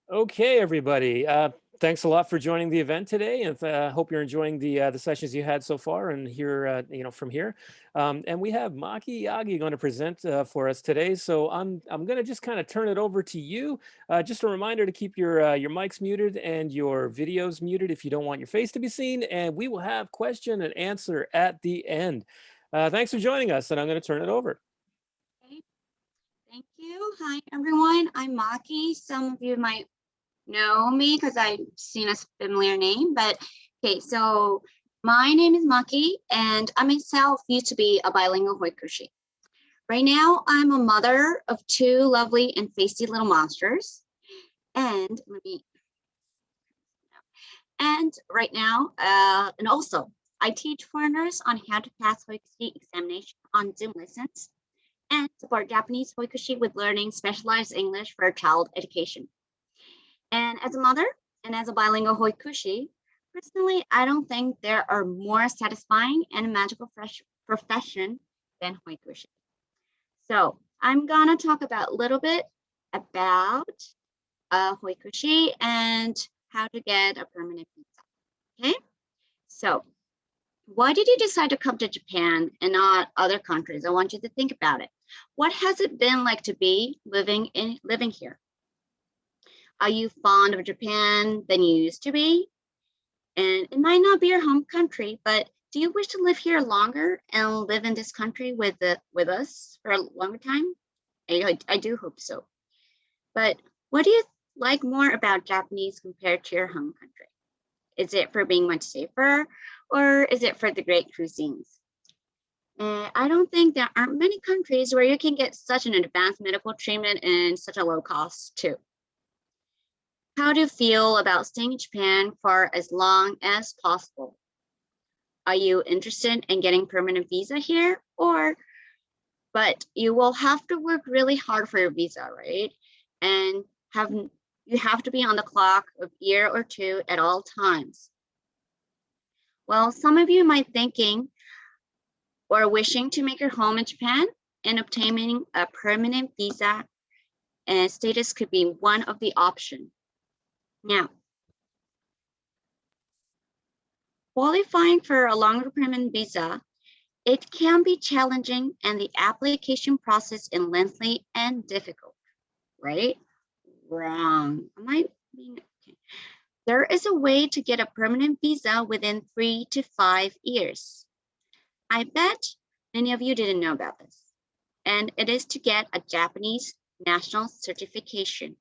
Okay, everybody. Thanks a lot for joining the event today, and hope you're enjoying the sessions you had so far. And here, from here, and we have Maki Yagi going to present for us today. So I'm going to just kind of turn it over to you. Just a reminder to keep your mics muted and your videos muted if you don't want your face to be seen. And we will have question and answer at the end. Thanks for joining us, and I'm going to turn it over. Okay, thank you. Hi, everyone. I'm Maki. Some of you might know me because I've seen a familiar name, but okay, so my name is Maki, and I myself used to be a bilingual Hoikushi. Right now, I'm a mother of two lovely and feisty little monsters, and right now, and also I teach foreigners on how to pass Hoikushi examination on Zoom lessons and support Japanese Hoikushi with learning specialized English for child education. And as a mother and as a bilingual Hoikushi, personally, I don't think there are more satisfying and magical profession than Hoikushi. So I'm gonna talk about a little bit about Hoikushi and how to get a permanent visa. Okay, so why did you decide to come to Japan and not other countries? I want you to think about it. What has it been like to be living here? Are you fond of Japan than you used to be? And it might not be your home country, but do you wish to live here longer and live in this country with us for a longer time? I do hope so. But what do you like more about Japanese compared to your home country? Is it for being much safer, or is it for the great cuisines? I don't think there aren't many countries where you can get such an advanced medical treatment and such a low cost too. How do you feel about staying in Japan for as long as possible? Are you interested in getting permanent visa here, but you will have to work really hard for your visa, right? And you have to be on the clock a year or two at all times. Well, some of you might thinking or wishing to make your home in Japan and obtaining a permanent visa and status could be one of the options. Now, qualifying for a longer permanent visa, it can be challenging and the application process is lengthy and difficult, right? Wrong. Am I being okay? There is a way to get a permanent visa within 3 to 5 years. I bet many of you didn't know about this. And it is to get a Japanese national certification.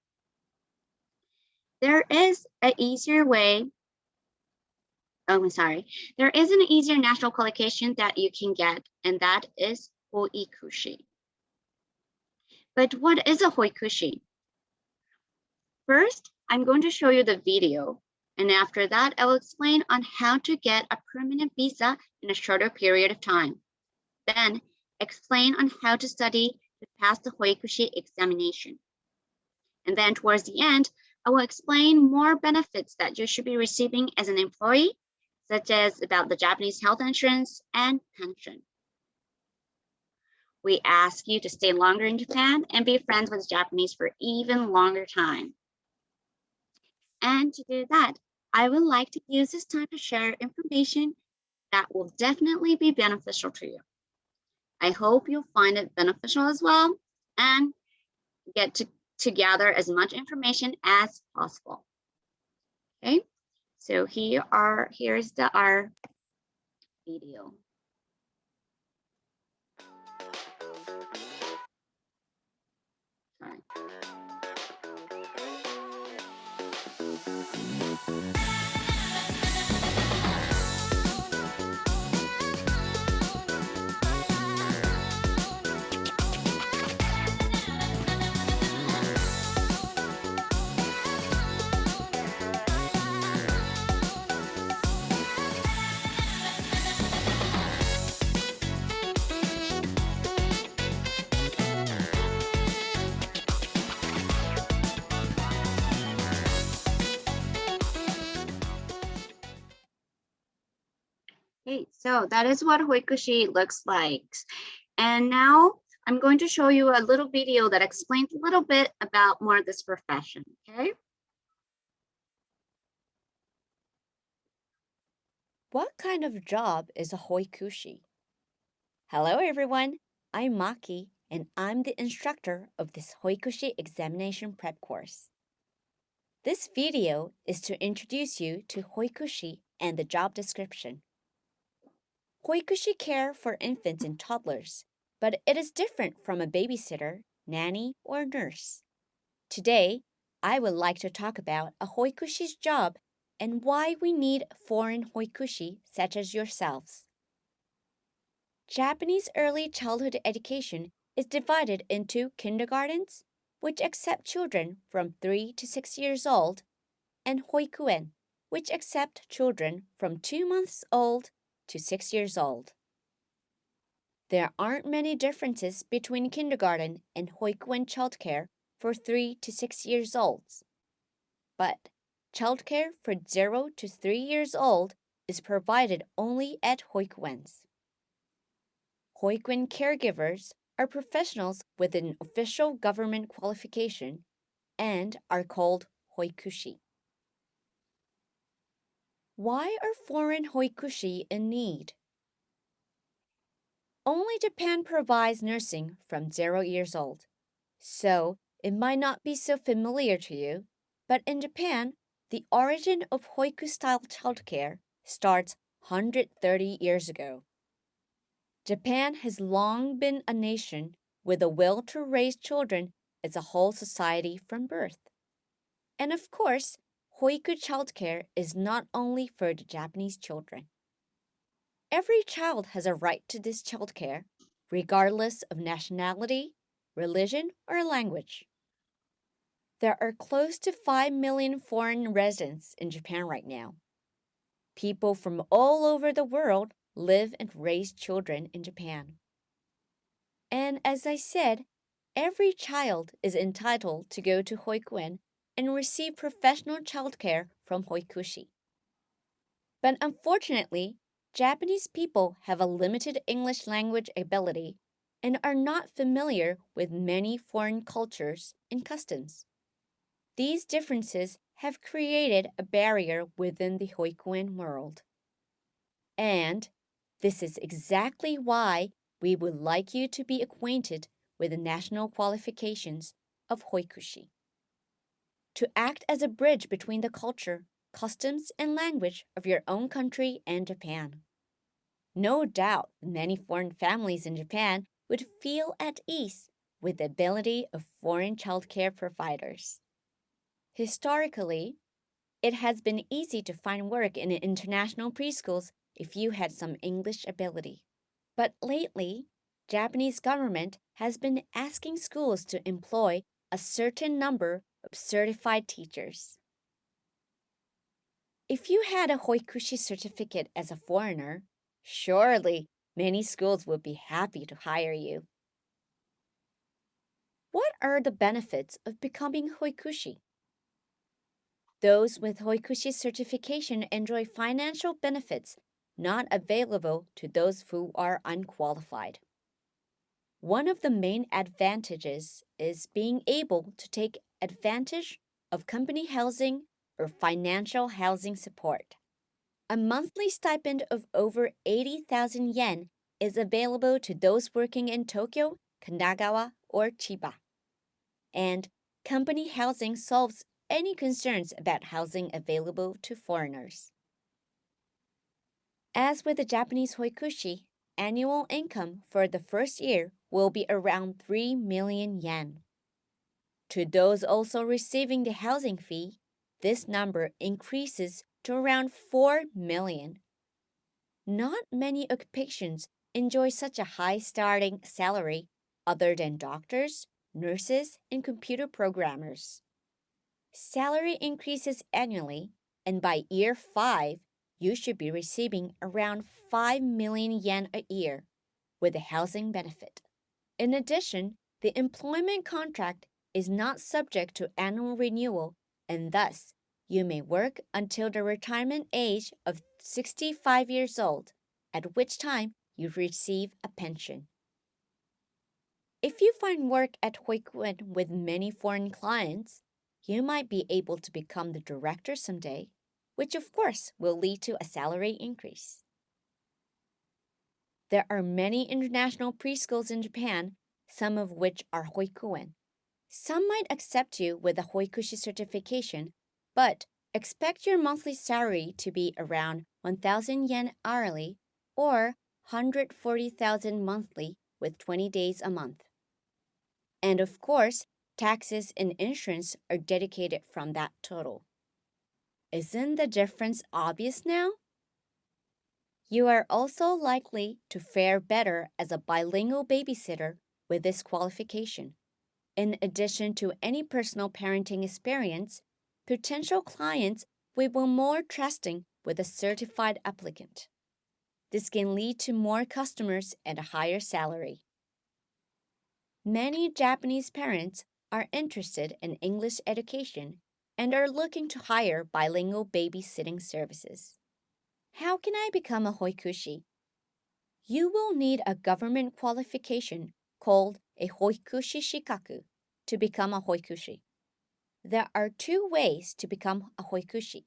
There is an easier way. Oh, I'm sorry. There is an easier national qualification that you can get, and that is Hoikushi. But what is a Hoikushi? First, I'm going to show you the video, and after that, I will explain on how to get a permanent visa in a shorter period of time. Then, explain on how to study to pass the Hoikushi examination. And then towards the end, I will explain more benefits that you should be receiving as an employee, such as about the Japanese health insurance and pension. We ask you to stay longer in Japan and be friends with Japanese for even longer time. And to do that, I would like to use this time to share information that will definitely be beneficial to you. I hope you'll find it beneficial as well and get to gather as much information as possible. Okay, so here's our video. Sorry. Okay, so that is what Hoikushi looks like. And now I'm going to show you a little video that explains a little bit about more of this profession, okay? What kind of job is a hoikushi? Hello, everyone. I'm Maki, and I'm the instructor of this Hoikushi examination prep course. This video is to introduce you to hoikushi and the job description. Hoikushi care for infants and toddlers, but it is different from a babysitter, nanny, or nurse. Today, I would like to talk about a hoikushi's job and why we need foreign hoikushi such as yourselves. Japanese early childhood education is divided into kindergartens, which accept children from 3 to 6 years old, and hoikuen, which accept children from 2 months old to 6 years old. There aren't many differences between kindergarten and hoikuen childcare for 3 to 6 years olds. But childcare for 0 to 3 years old is provided only at hoikuens. Hoikuen caregivers are professionals with an official government qualification and are called hoikushi. Why are foreign hoikushi in need? Only Japan provides nursing from 0 years old, so it might not be so familiar to you, but in Japan, the origin of hoiku-style childcare starts 130 years ago. Japan has long been a nation with a will to raise children as a whole society from birth. And of course, hoiku childcare is not only for the Japanese children. Every child has a right to this childcare, regardless of nationality, religion, or language. There are close to 5 million foreign residents in Japan right now. People from all over the world live and raise children in Japan. And as I said, every child is entitled to go to hoikuen and receive professional childcare from hoikushi. But unfortunately, Japanese people have a limited English language ability and are not familiar with many foreign cultures and customs. These differences have created a barrier within the hoikuen world. And this is exactly why we would like you to be acquainted with the national qualifications of hoikushi. To act as a bridge between the culture, customs, and language of your own country and Japan. No doubt many foreign families in Japan would feel at ease with the ability of foreign childcare providers. Historically, it has been easy to find work in international preschools if you had some English ability. But lately, Japanese government has been asking schools to employ a certain number of certified teachers. If you had a Hoikushi certificate as a foreigner, surely many schools would be happy to hire you. What are the benefits of becoming Hoikushi? Those with Hoikushi certification enjoy financial benefits not available to those who are unqualified. One of the main advantages is being able to take advantage of company housing or financial housing support. A monthly stipend of over 80,000 yen is available to those working in Tokyo, Kanagawa, or Chiba. And company housing solves any concerns about housing available to foreigners. As with the Japanese hoikushi, annual income for the first year will be around 3 million yen. To those also receiving the housing fee, this number increases to around 4 million. Not many occupations enjoy such a high starting salary other than doctors, nurses, and computer programmers. Salary increases annually, and by year 5, you should be receiving around 5 million yen a year with a housing benefit. In addition, the employment contract is not subject to annual renewal, and thus you may work until the retirement age of 65 years old, at which time you receive a pension. If you find work at Hoikuen with many foreign clients, you might be able to become the director someday, which of course will lead to a salary increase. There are many international preschools in Japan, some of which are hoikuen. Some might accept you with a Hoikushi certification, but expect your monthly salary to be around 1,000 yen hourly or 140,000 monthly with 20 days a month. And of course, taxes and insurance are dedicated from that total. Isn't the difference obvious now? You are also likely to fare better as a bilingual babysitter with this qualification. In addition to any personal parenting experience, potential clients will be more trusting with a certified applicant. This can lead to more customers and a higher salary. Many Japanese parents are interested in English education and are looking to hire bilingual babysitting services. How can I become a Hoikushi? You will need a government qualification called a Hoikushi Shikaku to become a Hoikushi. There are two ways to become a Hoikushi.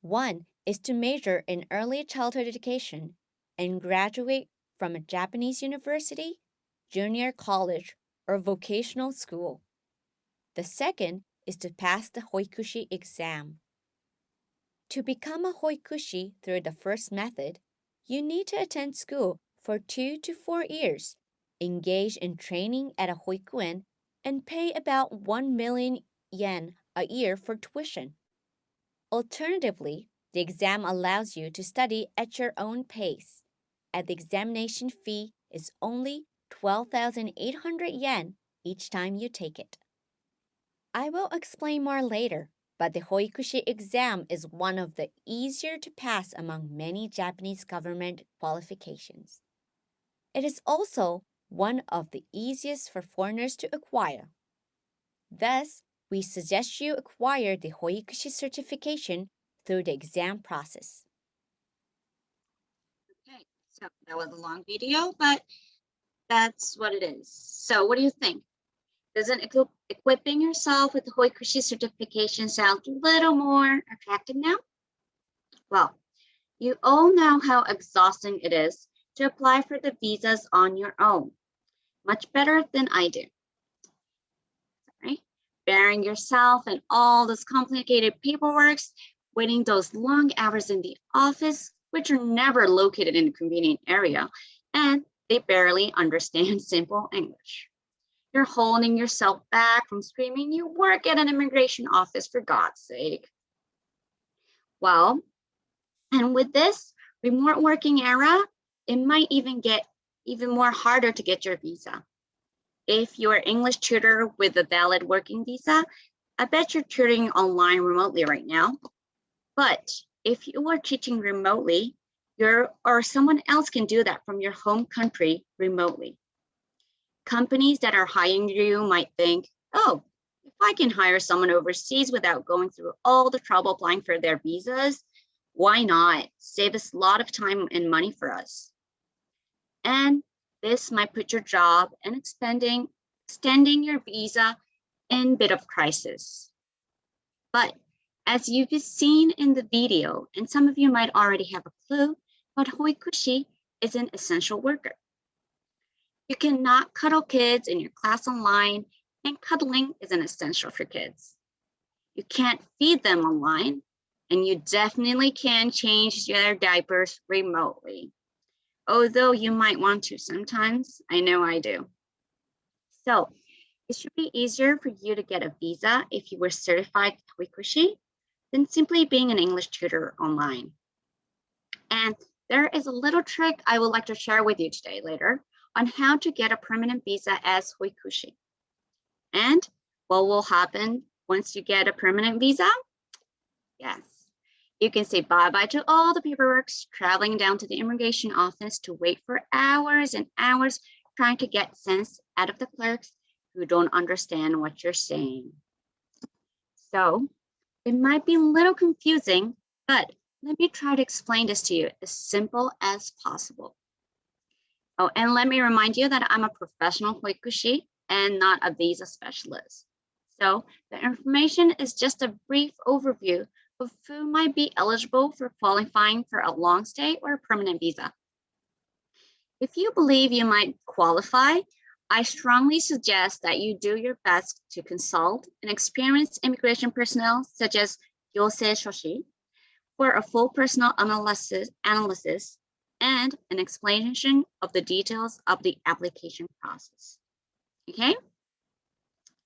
One is to major in early childhood education and graduate from a Japanese university, junior college, or vocational school. The second is to pass the Hoikushi exam. To become a Hoikushi through the first method, you need to attend school for 2 to 4 years, engage in training at a hoikuen, and pay about 1 million yen a year for tuition. Alternatively, the exam allows you to study at your own pace, and the examination fee is only 12,800 yen each time you take it. I will explain more later, but the Hoikushi exam is one of the easier to pass among many Japanese government qualifications. It is also one of the easiest for foreigners to acquire. Thus, we suggest you acquire the Hoikushi certification through the exam process. Okay, so that was a long video, but that's what it is. So what do you think? Doesn't equipping yourself with the Hoikushi certification sound a little more attractive now? Well, you all know how exhausting it is to apply for the visas on your own. Much better than I do. Right? Bearing yourself and all this complicated paperwork, waiting those long hours in the office, which are never located in a convenient area, and they barely understand simple English. You're holding yourself back from screaming, "You work at an immigration office, for God's sake." Well, and with this remote working era, it might even get even more harder to get your visa. If you're an English tutor with a valid working visa, I bet you're tutoring online remotely right now. But if you are teaching remotely, or someone else can do that from your home country remotely. Companies that are hiring you might think, oh, if I can hire someone overseas without going through all the trouble applying for their visas, why not? Save us a lot of time and money for us. And this might put your job and extending your visa in a bit of crisis. But as you've seen in the video, and some of you might already have a clue, but Hoikushi is an essential worker. You cannot cuddle kids in your class online, and cuddling is an essential for kids. You can't feed them online, and you definitely can change their diapers remotely. Although you might want to sometimes, I know I do. So it should be easier for you to get a visa if you were certified Hoikushi than simply being an English tutor online. And there is a little trick I would like to share with you today later on how to get a permanent visa as Hoikushi. And what will happen once you get a permanent visa? Yes, you can say bye-bye to all the paperwork, traveling down to the immigration office to wait for hours and hours trying to get sense out of the clerks who don't understand what you're saying. So it might be a little confusing, but let me try to explain this to you as simple as possible. Oh, and let me remind you that I'm a professional Hoikushi and not a visa specialist. So the information is just a brief overview of who might be eligible for qualifying for a long stay or a permanent visa. If you believe you might qualify, I strongly suggest that you do your best to consult an experienced immigration personnel such as Yosei Shoshi for a full personal analysis and an explanation of the details of the application process. Okay?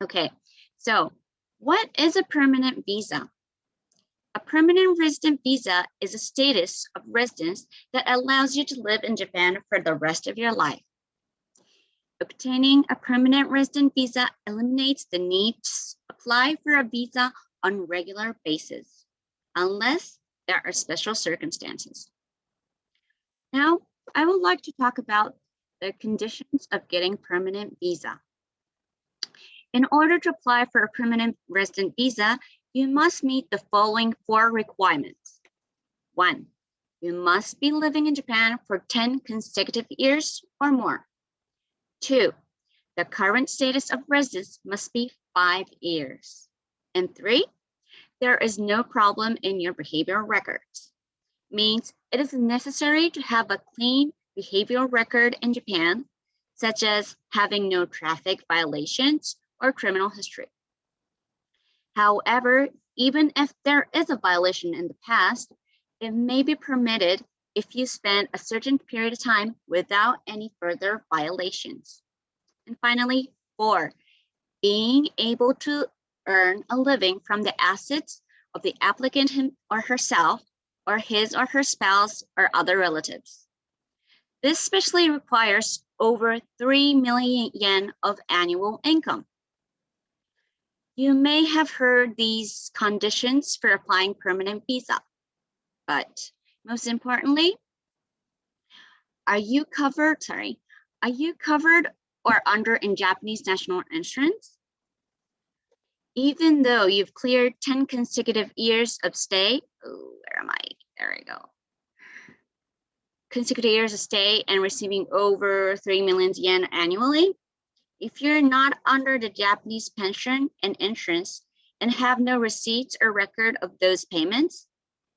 Okay, so what is a permanent visa? A permanent resident visa is a status of residence that allows you to live in Japan for the rest of your life. Obtaining a permanent resident visa eliminates the need to apply for a visa on a regular basis, unless there are special circumstances. Now, I would like to talk about the conditions of getting permanent visa. In order to apply for a permanent resident visa, you must meet the following 4 requirements. 1, you must be living in Japan for 10 consecutive years or more. 2, the current status of residence must be 5 years. And 3, there is no problem in your behavioral records. Means it is necessary to have a clean behavioral record in Japan, such as having no traffic violations or criminal history. However, even if there is a violation in the past, it may be permitted if you spend a certain period of time without any further violations. And finally, 4, being able to earn a living from the assets of the applicant him or herself, or his or her spouse or other relatives. This especially requires over 3 million yen of annual income. You may have heard these conditions for applying permanent visa, but most importantly, are you covered or under in Japanese national insurance? Even though you've cleared 10 consecutive years of stay, there we go. Consecutive years of stay and receiving over 3 million yen annually, if you're not under the Japanese pension and insurance and have no receipts or record of those payments,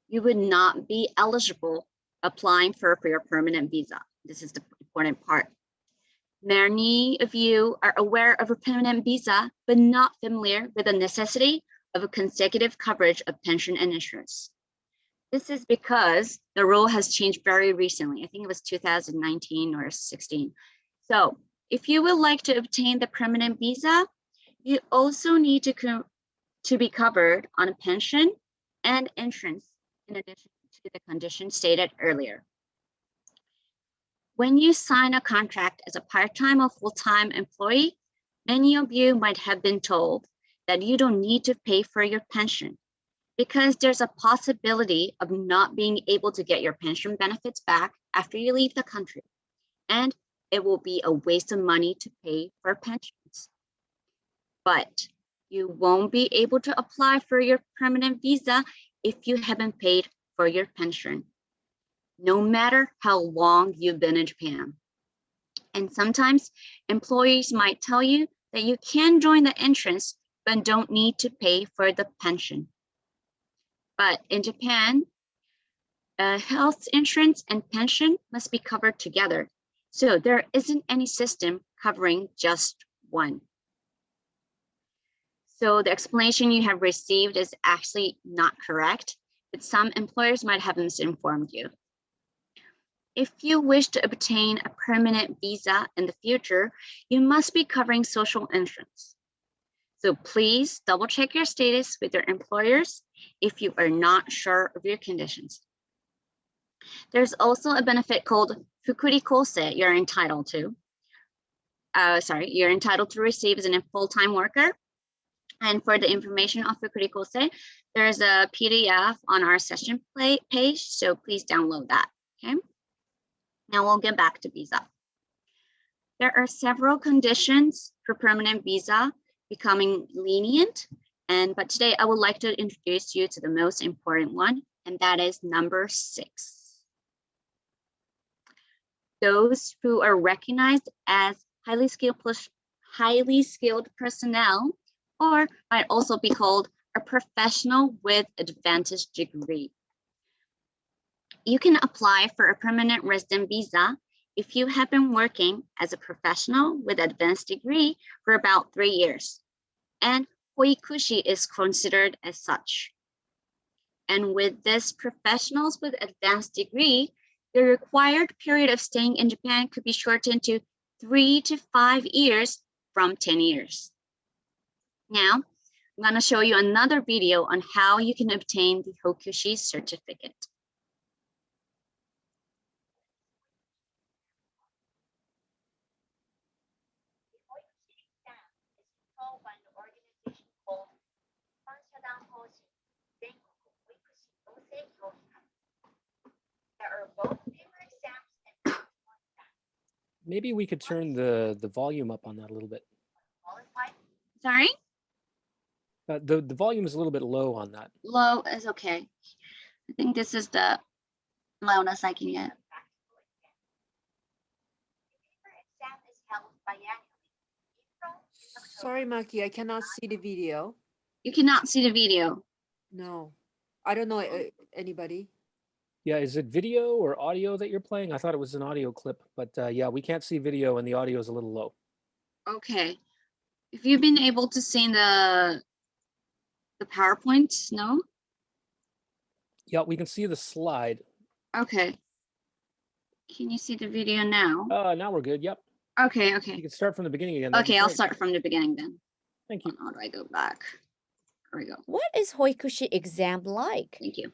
you would not be eligible applying for your permanent visa. This is the important part. Many of you are aware of a permanent visa, but not familiar with the necessity of a consecutive coverage of pension and insurance. This is because the rule has changed very recently. I think it was 2019 or 16. So if you would like to obtain the permanent visa, you also need to be covered on a pension and insurance in addition to the conditions stated earlier. When you sign a contract as a part-time or full-time employee, many of you might have been told that you don't need to pay for your pension because there's a possibility of not being able to get your pension benefits back after you leave the country, and it will be a waste of money to pay for pensions. But you won't be able to apply for your permanent visa if you haven't paid for your pension, no matter how long you've been in Japan. And sometimes employees might tell you that you can join the insurance but don't need to pay for the pension. But in Japan, health insurance and pension must be covered together. So there isn't any system covering just one. So the explanation you have received is actually not correct, but some employers might have misinformed you. If you wish to obtain a permanent visa in the future, you must be covering social insurance. So please double check your status with your employers if you are not sure of your conditions. There's also a benefit called Fukuri Kosei you're entitled to. You're entitled to receive as a full-time worker. And for the information on Fukuri Kosei, there's a PDF on our session page, so please download that, okay? Now we'll get back to visa. There are several conditions for permanent visa becoming lenient, but today I would like to introduce you to the most important one, and that is number 6. Those who are recognized as highly skilled personnel, or might also be called a professional with advanced degree. You can apply for a permanent resident visa if you have been working as a professional with advanced degree for about 3 years. And Hoikushi is considered as such. And with this professionals with advanced degree, the required period of staying in Japan could be shortened to 3 to 5 years from 10 years. Now, I'm going to show you another video on how you can obtain the Hokushi certificate. The Hoikushi exam is controlled by an organization called There are both paper exams and practical exams. Maybe we could turn the volume up on that a little bit. Sorry? The volume is a little bit low on that. Low is okay. I think this is the loudest I can get. Sorry, Maki, I cannot see the video. You cannot see the video. No, I don't know anybody. Yeah, is it video or audio that you're playing? I thought it was an audio clip, but yeah, we can't see video and the audio is a little low. Okay. If you've been able to see the PowerPoint, no? Yeah, we can see the slide. Okay. Can you see the video now? Now we're good. Yep. Okay, You okay. can start from the beginning again. That'd be Okay, I'll great. start from the beginning then. Thank you. How do I go back? There we go. What is Hoikushi exam like? Thank you.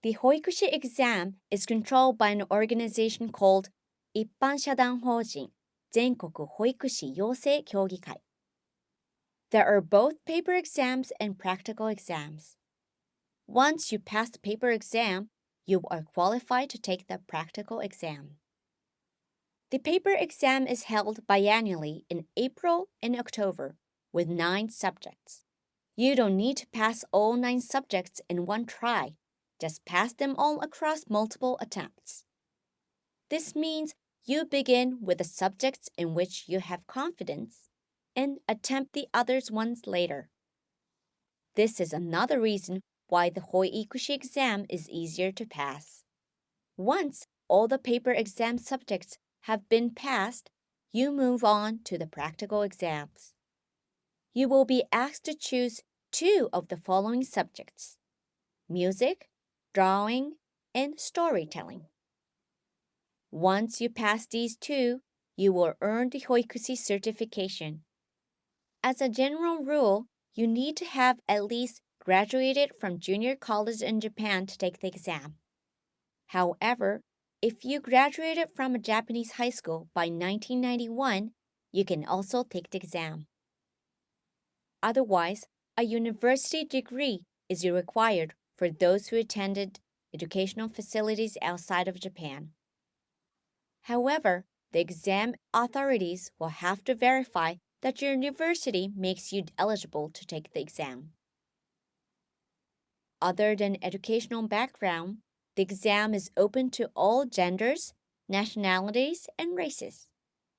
The Hoikushi exam is controlled by an organization called 一般社団法人全国保育士養成協議会. There are both paper exams and practical exams. Once you pass the paper exam, you are qualified to take the practical exam. The paper exam is held biannually in April and October with 9 subjects. You don't need to pass all 9 subjects in one try. Just pass them all across multiple attempts. This means you begin with the subjects in which you have confidence and attempt the other ones later. This is another reason why the Hoikushi exam is easier to pass. Once all the paper exam subjects have been passed, you move on to the practical exams. You will be asked to choose 2 of the following subjects: music, drawing, and storytelling. Once you pass these 2, you will earn the Hoikushi certification. As a general rule, you need to have at least graduated from junior college in Japan to take the exam. However, if you graduated from a Japanese high school by 1991, you can also take the exam. Otherwise, a university degree is required for those who attended educational facilities outside of Japan. However, the exam authorities will have to verify that your university makes you eligible to take the exam. Other than educational background, the exam is open to all genders, nationalities, and races.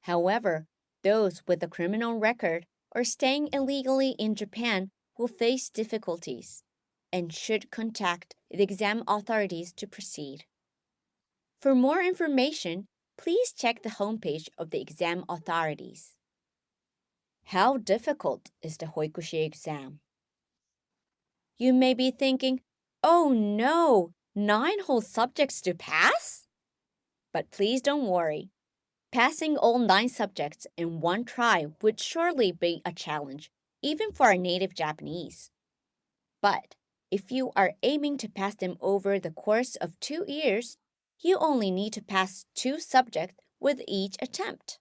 However, those with a criminal record or staying illegally in Japan will face difficulties and should contact the exam authorities to proceed. For more information, please check the homepage of the exam authorities. How difficult is the Hoikushi exam? You may be thinking, oh no, 9 whole subjects to pass? But please don't worry. Passing all 9 subjects in one try would surely be a challenge, even for a native Japanese. But if you are aiming to pass them over the course of 2 years, you only need to pass 2 subjects with each attempt.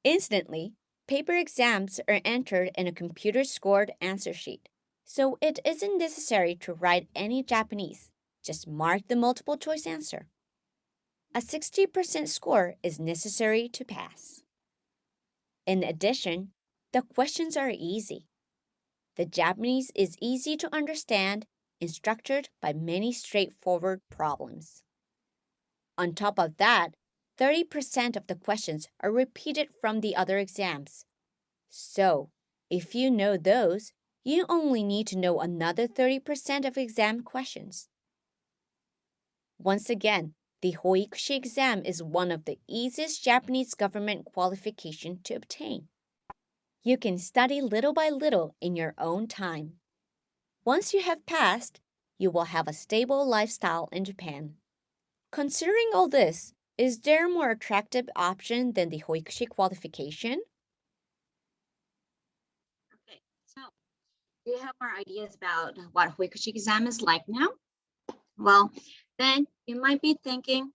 Instantly, paper exams are entered in a computer-scored answer sheet, so it isn't necessary to write any Japanese. Just mark the multiple-choice answer. A 60% score is necessary to pass. In addition, the questions are easy. The Japanese is easy to understand and structured by many straightforward problems. On top of that, 30% of the questions are repeated from the other exams. So, if you know those, you only need to know another 30% of exam questions. Once again, the Hoikushi exam is one of the easiest Japanese government qualification to obtain. You can study little by little in your own time. Once you have passed, you will have a stable lifestyle in Japan. Considering all this, is there a more attractive option than the Hoikushi qualification? Okay, so do you have more ideas about what Hoikushi exam is like now? Well, then you might be thinking,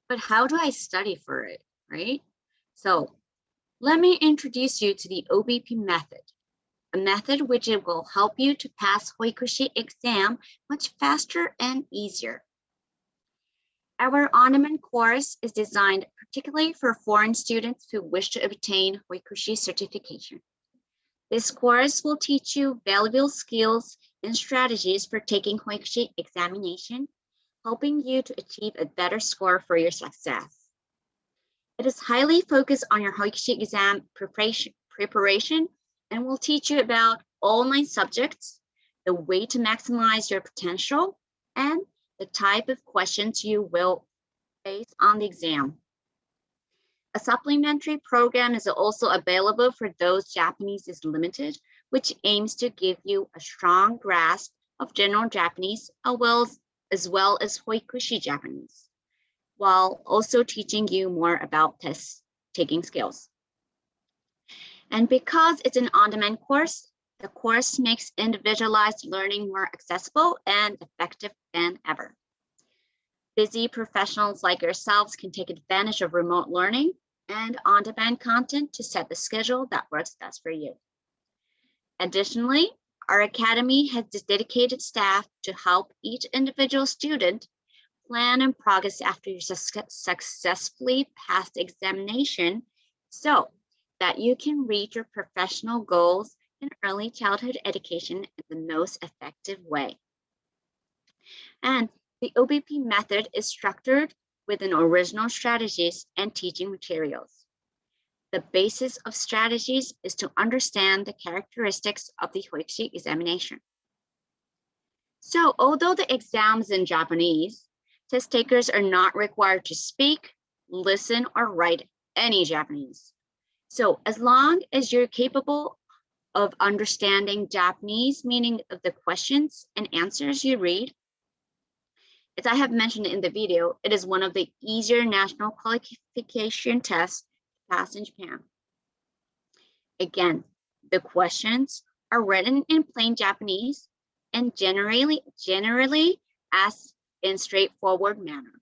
but how do I study for it, right? So let me introduce you to the OBP method, a method which it will help you to pass Hoikushi exam much faster and easier. Our on-demand course is designed particularly for foreign students who wish to obtain Hoikushi certification. This course will teach you valuable skills and strategies for taking Hoikushi examination, helping you to achieve a better score for your success. It is highly focused on your Hoikushi exam preparation and will teach you about all 9 subjects, the way to maximize your potential, and the type of questions you will face on the exam. A supplementary program is also available for those Japanese is limited, which aims to give you a strong grasp of general Japanese as well as Hoikushi Japanese, while also teaching you more about test taking skills. And because it's an on-demand course, the course makes individualized learning more accessible and effective than ever. Busy professionals like yourselves can take advantage of remote learning and on-demand content to set the schedule that works best for you. Additionally, our academy has dedicated staff to help each individual student plan and progress after you successfully pass the examination so that you can reach your professional goals in early childhood education in the most effective way. And the OBP method is structured within original strategies and teaching materials. The basis of strategies is to understand the characteristics of the Hoikushi examination. So although the exam is in Japanese, test takers are not required to speak, listen, or write any Japanese. So as long as you're capable of understanding Japanese meaning of the questions and answers you read, as I have mentioned in the video, it is one of the easier national qualification tests to pass in Japan. Again, the questions are written in plain Japanese and generally asked in straightforward manner.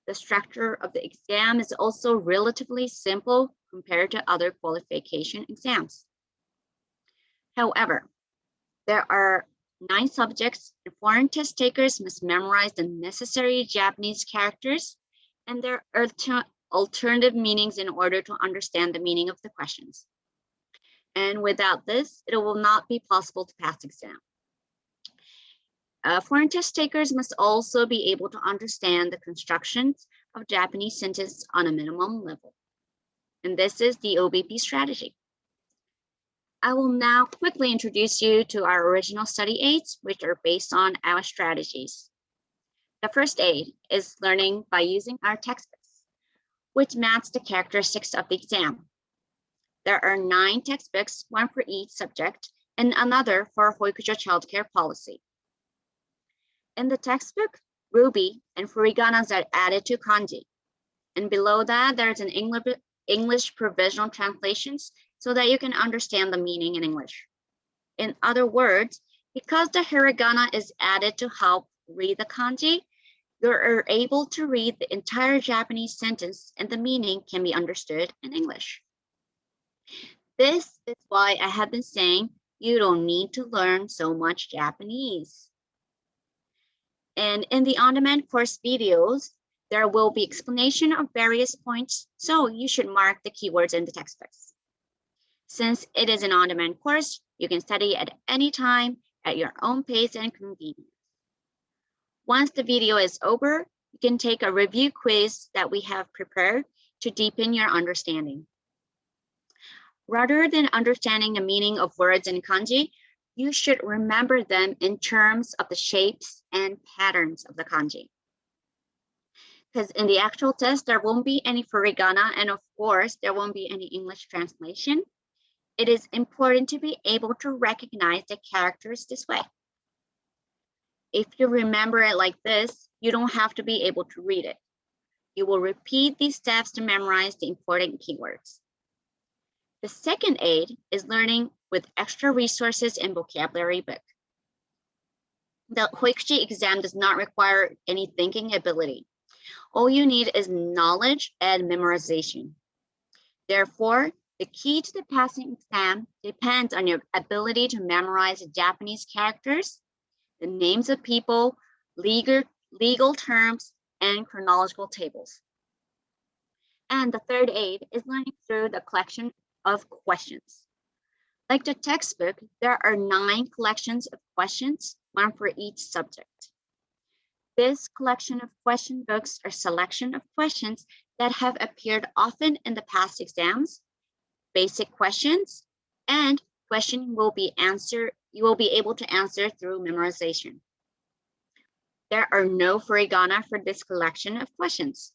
The structure of the exam is also relatively simple compared to other qualification exams. However, there are 9 subjects, and foreign test takers must memorize the necessary Japanese characters and their alternative meanings in order to understand the meaning of the questions. And without this, it will not be possible to pass the exam. Foreign test takers must also be able to understand the constructions of Japanese sentences on a minimum level. And this is the OBP strategy. I will now quickly introduce you to our original study aids, which are based on our strategies. The first aid is learning by using our textbooks, which match the characteristics of the exam. There are 9 textbooks, 1 for each subject, and another for Hoikushi childcare policy. In the textbook, Ruby and furiganas are added to kanji. And below that, there's an English provisional translations so that you can understand the meaning in English. In other words, because the hiragana is added to help read the kanji, you are able to read the entire Japanese sentence and the meaning can be understood in English. This is why I have been saying you don't need to learn so much Japanese. And in the on-demand course videos, there will be explanation of various points, so you should mark the keywords in the textbooks. Since it is an on-demand course, you can study at any time at your own pace and convenience. Once the video is over, you can take a review quiz that we have prepared to deepen your understanding. Rather than understanding the meaning of words in kanji, you should remember them in terms of the shapes and patterns of the kanji. Because in the actual test, there won't be any furigana, and of course, there won't be any English translation. It is important to be able to recognize the characters this way. If you remember it like this, you don't have to be able to read it. You will repeat these steps to memorize the important keywords. The second aid is learning with extra resources and vocabulary book. The Hoikushi exam does not require any thinking ability. All you need is knowledge and memorization. Therefore, the key to the passing exam depends on your ability to memorize the Japanese characters, the names of people, legal terms, and chronological tables. And the third aid is learning through the collection of questions. Like the textbook, there are 9 collections of questions, one for each subject. This collection of question books are selection of questions that have appeared often in the past exams, basic questions, and question you will be able to answer through memorization. There are no furigana for this collection of questions.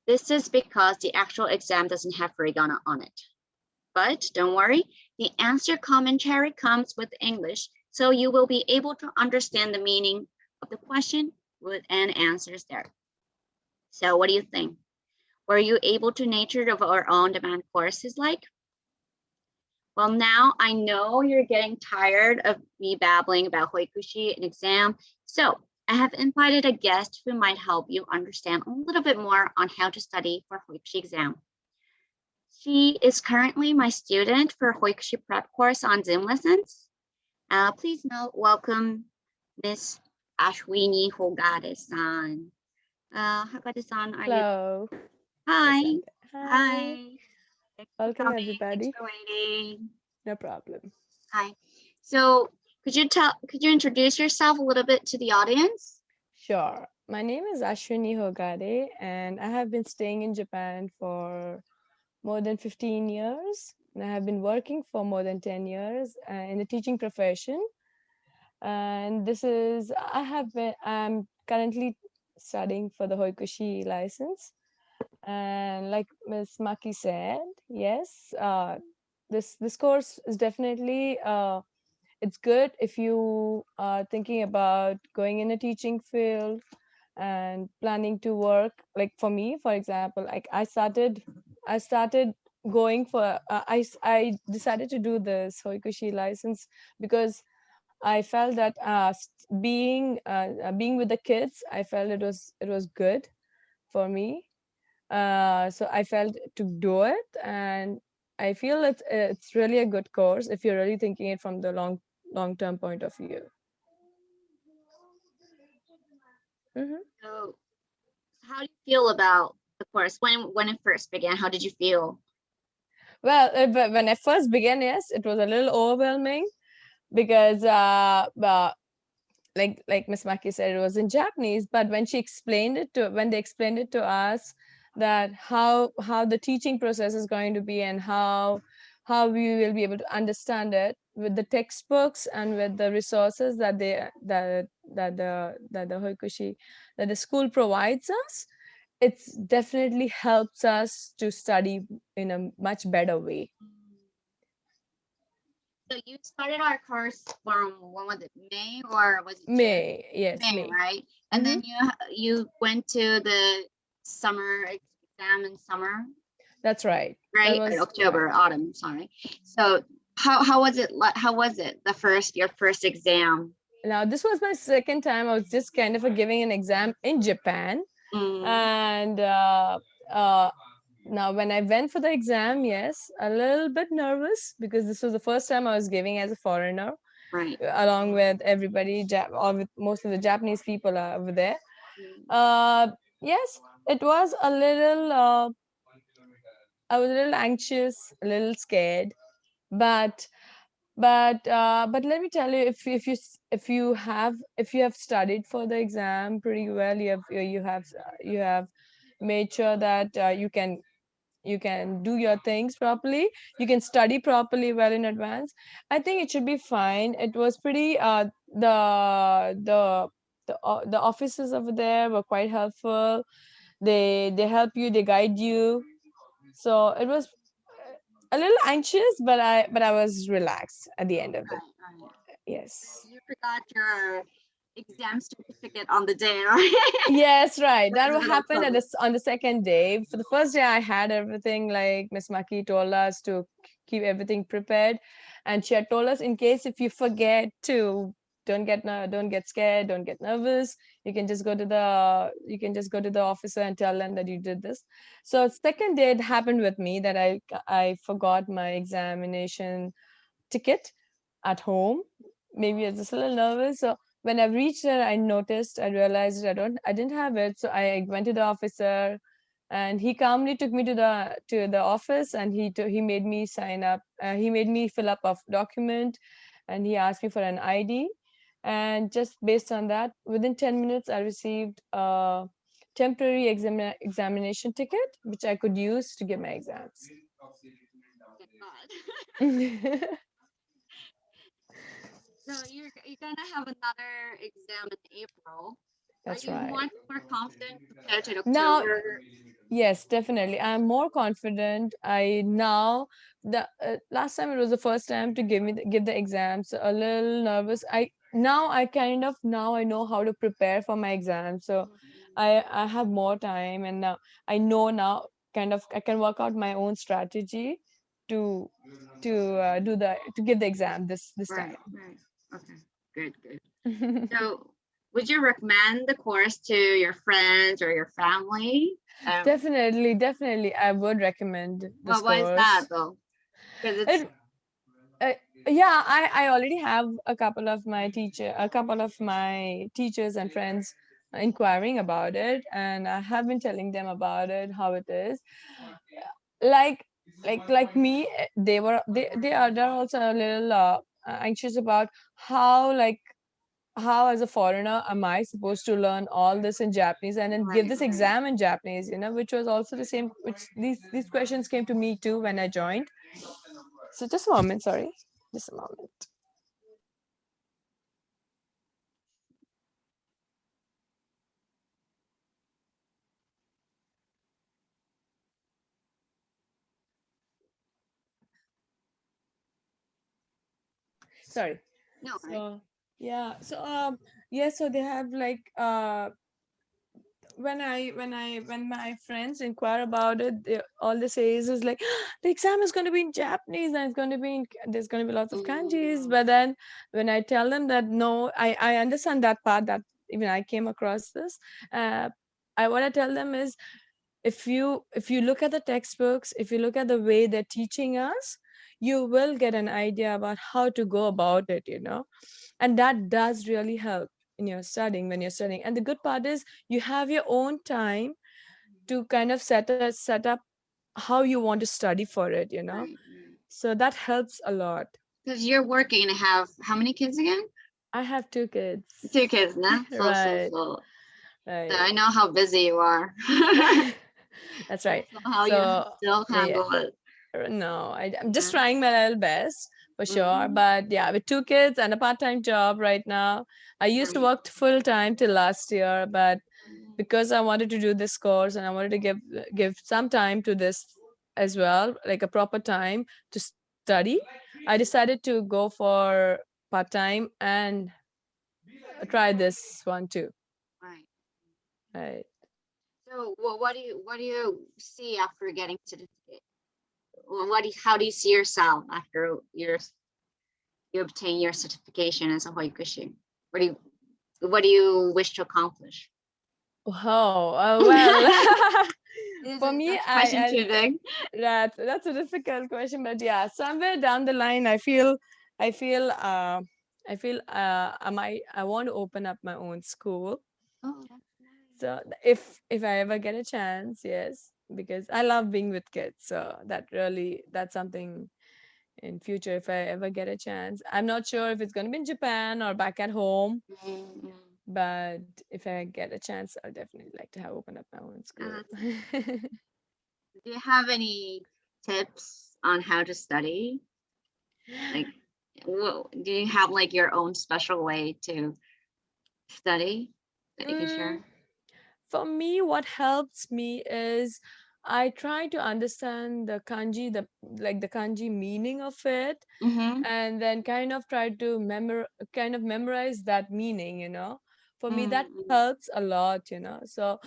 This is because the actual exam doesn't have furigana on it. But don't worry, the answer commentary comes with English, so you will be able to understand the meaning of the question and answers there. So what do you think? Were you able to nature of our on-demand courses like? Well, now I know you're getting tired of me babbling about Hoikushi and exam, so I have invited a guest who might help you understand a little bit more on how to study for Hoikushi exam. She is currently my student for Hoikushi prep course on Zoom lessons. Please welcome Miss Ashwini Hogade-san. Hogade-san, are you? Hello. Hi. Yes, Hi. Thanks for Welcome, coming. everybody. Thanks for waiting. No problem. Hi. So could you introduce yourself a little bit to the audience? Sure. My name is Ashwini Hogade, and I have been staying in Japan for more than 15 years. And I have been working for more than 10 years in the teaching profession. And I'm currently studying for the Hoikushi license. And like Ms. Maki said, yes, this course is definitely it's good if you are thinking about going in a teaching field and planning to work. Like for me, for example, like I started going for I decided to do this Hoikushi license because I felt that being with the kids, I felt it was good for me. So I felt to do it, and I feel it's really a good course if you're really thinking it from the long-term point of view. Mhm. So how do you feel about the course when it first began? How did you feel? Well, but when I first began, yes, it was a little overwhelming because like Miss Maki said, it was in Japanese. But when they explained it to us, that how the teaching process is going to be and how we will be able to understand it with the textbooks and with the resources that the Hoikushi that the school provides us, it's definitely helps us to study in a much better way. So you started our course from when was it, May or was it June? May, yes, May, May. right? And then you went to the summer exam in summer, That's right. right? That Or was October, autumn, sorry. So how was it? How was it your first exam? Now, this was my second time. I was just kind of giving an exam in Japan. And now when I went for the exam, yes, a little bit nervous because this was the first time I was giving as a foreigner, Right. along with everybody, or with most of the Japanese people over there. Yes, it was a little, I was a little anxious, a little scared, but let me tell you, if you have studied for the exam pretty well, you have made sure that can do your things properly, you can study properly well in advance, I think it should be fine. It was pretty the officers over there were quite helpful. They help you, they guide you. So it was a little anxious, but I was relaxed at the end of it. Right, right. Yes. You forgot your exam certificate on the day, right? Yes, right. That That was what a little happened trouble. on the second day. For the first day, I had everything, like Miss Maki told us to keep everything prepared, and she had told us, in case if you forget to, don't get scared, don't get nervous. You can just go to the officer and tell them that you did this. So second day it happened with me that I forgot my examination ticket at home. Maybe I was just a little nervous. So when I reached there, I realized I didn't have it. So I went to the officer, and he calmly took me to the office, and he made me sign up. He made me fill up a document, and he asked me for an ID. And just based on that, within 10 minutes, I received a temporary examination ticket, which I could use to give my exams. Thank God. So you're gonna have another exam in April. Are That's you right. much more confident compared to Now, October? yes, definitely. I'm more confident. I now the last time it was the first time to give the exams. So a little nervous. Now I know how to prepare for my exam. So I have more time, and now I know now kind of I can work out my own strategy to to give the exam this Right, time. right. Okay, good, good. So would you recommend the course to your friends or your family? Definitely, I would recommend this Well, why is that course. though? Because it's It uh, yeah, I already have a couple of my teachers and friends inquiring about it, and I have been telling them about it, how it is. Like like me, they're also a little anxious about how how as a foreigner am I supposed to learn all this in Japanese and then give right, this right. exam in Japanese, which was also the same, which these questions came to me too when I joined. So just a moment, sorry. Just a moment. Sorry. No, right. So yeah, yeah, so they have like when my friends inquire about it, all they say is like the exam is going to be in Japanese, and there's going to be lots of kanjis. But then when I tell them that no, I understand that part, that even I came across this. Uh, what I tell them is, if you look at the textbooks, if you look at the way they're teaching us, you will get an idea about how to go about it. And that does really help in your studying when you're studying. And the good part is you have your own time to kind of set up how you want to study for it. Right, right. So that helps a lot. Because you're working and have how many kids again? I have two kids. 2 kids, no? So, so, Right, so. So I right. know how busy you are. That's right. Somehow you So still yeah, handle it. no, I'm just Yeah. trying my level best for sure. Mhm. But yeah, with two kids and a part-time job right now, I used to Right. work full time till last year, but Mhm. because I wanted to do this course and I wanted to give some time to this as well, like a proper time to study, I decided to go for part-time and try this one too. Right. Right. So, well, what do you see after getting certificate? Well, how do you see yourself after you obtain your certification as a Hoikushi? What do you wish to accomplish? Oh, well, Is for it me, that question too big? that's a difficult question, but yeah, somewhere down the line, I feel, I want to open up my own school. Oh, that's nice. So if I ever get a chance, yes, because I love being with kids. So that's something in future if I ever get a chance. I'm not sure if it's going to be in Japan or back at home, Mm, but if I get a chance, I'll definitely like to have opened up my own school. that's nice. Do you have any tips on how to study? Like, do you have like your own special way to study that you can share? For me, what helps me is I try to understand the kanji, the kanji meaning of it, Mm-hmm. and then kind of try to memorize that meaning, For me, that Mm-hmm. helps a lot, So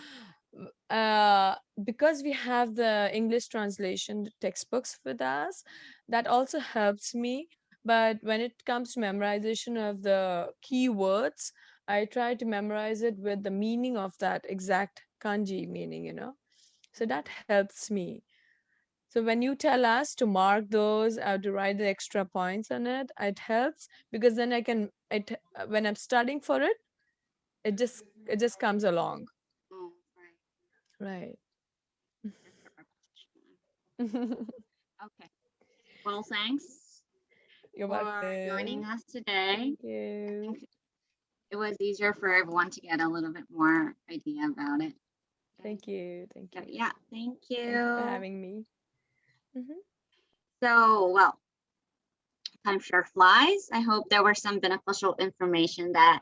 because we have the English translation textbooks with us, that also helps me. But when it comes to memorization of the keywords, I try to memorize it with the meaning of that exact kanji meaning, So that helps me. So when you tell us to mark those or to write the extra points on it, it helps because then when I'm studying for it, it just comes along. Oh, Right. right. Okay. Well, thanks You're for joining welcome. us today. Thank I you. think it was easier for everyone to get a little bit more idea about it. Thank you. Thank So, you. yeah, thank Thank you you. for having me. Mhm. So, well, time sure flies. I hope there were some beneficial information that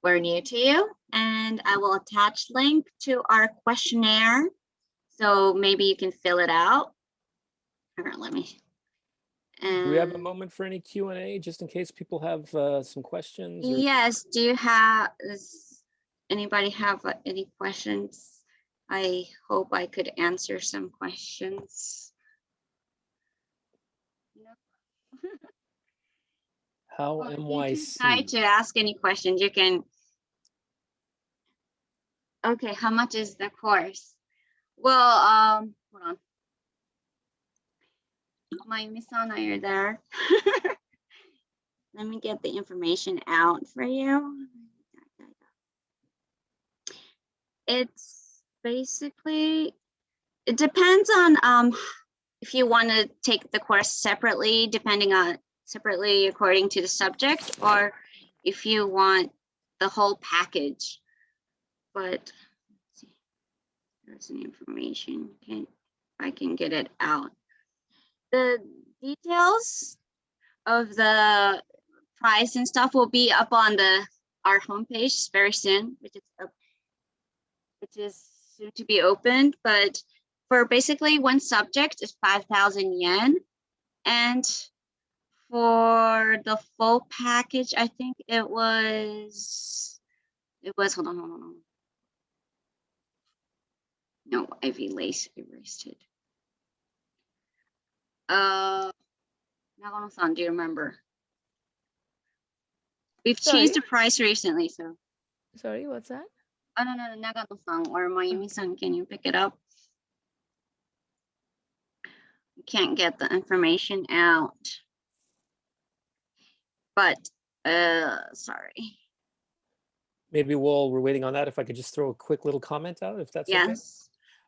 were new to you. And I will attach link to our questionnaire. So maybe you can fill it out. All right, let me. Do we have a And moment for any Q&A just in case people have some questions? Or yes, does anybody have any questions? I hope I could answer some questions. No. how Well, if you're too MYC? shy to ask any questions, you can. Okay, how much is the course? Well, hold on. Mayumi-san, are you there? Let me get the information out for you. It's basically, it depends on if you want to take the course separately, separately according to the subject, or if you want the whole package. But let's see, there's some information. I can get it out. The details of the price and stuff will be up on our homepage very soon, which is soon to be opened. But for basically one subject is 5,000 yen, and for the full package, I think it was hold on. No, I've erased it. Nagano-san, do you remember? We've Sorry. changed the price recently, so. Sorry, what's that? Oh, no, Nagano-san or Mayumi-san, can you pick it up? Can't get the information out. But, sorry. Maybe while we're waiting on that, if I could just throw a quick little comment out, if that's okay. Yes.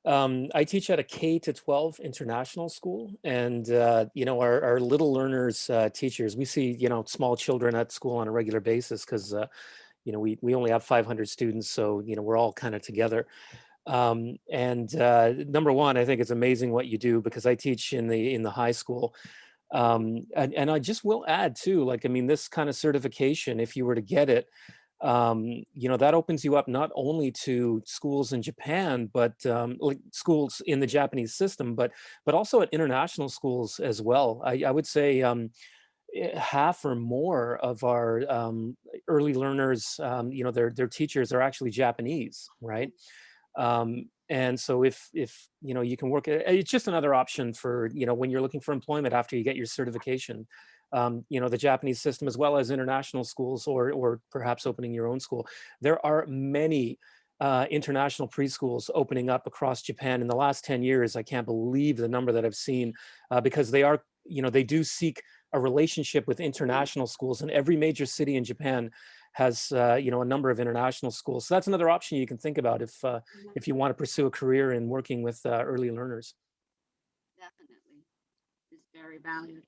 I teach at a K-12 international school, and our little learners teachers, we see small children at school on a regular basis because we only have 500 students, so we're all kind of together. Number one, I think it's amazing what you do because I teach in the high school. And I just will add too, like, I mean, this kind of certification, if you were to get it, that opens you up not only to schools in Japan, but like schools in the Japanese system, but also at international schools as well. I would say half or more of our early learners, their teachers are actually Japanese, right? And so if you can work, it's just another option for when you're looking for employment after you get your certification. The Japanese system as well as international schools, or perhaps opening your own school. There are many international preschools opening up across Japan in the last 10 years. I can't believe the number that I've seen because they do seek a relationship with international schools, and every major city in Japan has a number of international schools. So that's another option you can think about if you want to pursue a career in working with early learners. Definitely. It's very valued.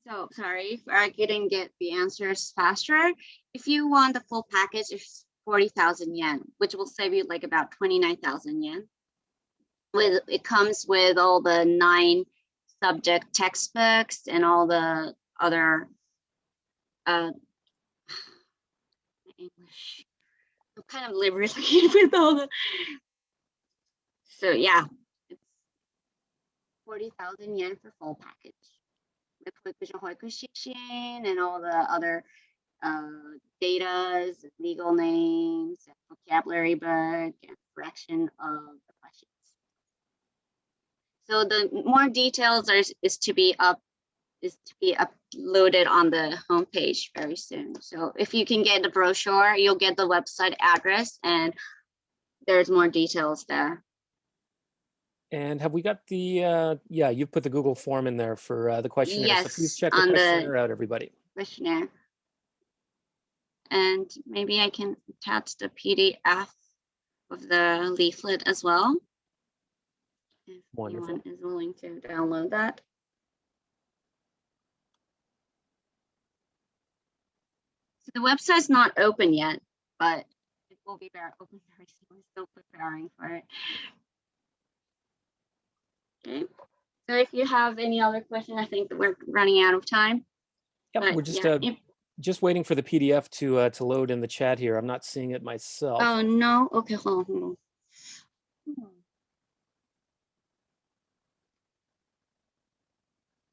So sorry if I didn't get the answers faster. If you want the full package, it's 40,000 yen, which will save you like about 29,000 yen. it comes with all the 9 subject textbooks and all the other English. I'm kind of liberated with all the. So yeah, it's 40,000 yen for full package with Hoikushi and all the other datas, legal names, vocabulary book, and correction of the questions. So the more details is to be uploaded on the homepage very soon. So if you can get the brochure, you'll get the website address, and there's more details there. And have we got the, yeah, you've put the Google form in there for the questionnaire. So please Yes, check the on the questionnaire out, everybody. questionnaire. And maybe I can attach the PDF of the leaflet as well, if Wonderful. anyone is willing to download that. So the website's not open yet, but it will be open very soon. We're still preparing for it. Okay. So if you have any other questions, I think that we're running out of time. Yep, But we're just yeah, just waiting for the PDF to load in the chat here. I'm not seeing it myself. oh no, okay, hold on.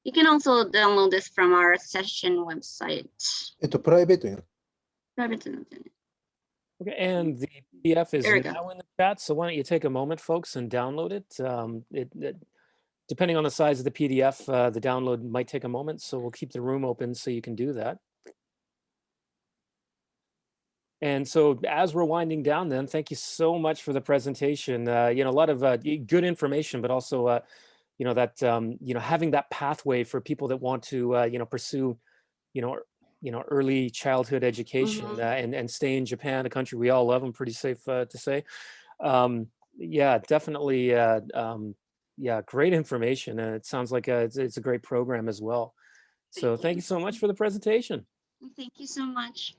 You can also download this from our session website. プライベートに Okay, and the PDF is There we go. now in the chat. So why don't you take a moment, folks, and download it. Depending on the size of the PDF, the download might take a moment. So we'll keep the room open so you can do that. And so as we're winding down then, thank you so much for the presentation. You know, a lot of good information, but also, you know, that, you know, having that pathway for people that want to, you know, pursue, you know, early childhood education and stay in Japan, a country we all love. I'm pretty safe to say. Yeah, definitely. Yeah, great information. And it sounds like it's a great program as well. So thank you so much for the presentation. Thank you so much.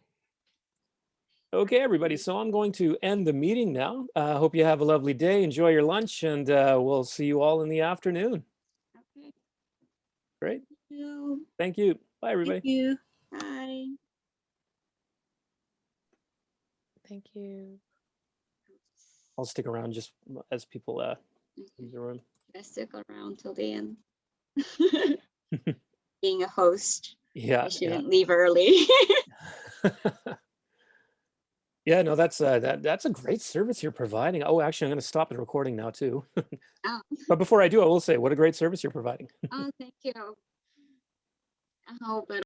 Okay, everybody. So I'm going to end the meeting now. Hope you have a lovely day. Enjoy your lunch, and we'll see you all in the afternoon. Okay. Great. Thank you. Thank you. Bye, everybody. Thank you. Bye. Thank you. I'll stick around just as people leave the room. I stick around till the end. Being a host, Yeah. I shouldn't leave early. Yeah, no, that's a great service you're providing. Oh, actually, I'm going to stop the recording now too. Oh. But before I do, I will say, what a great service you're providing. Oh, thank you. I hope it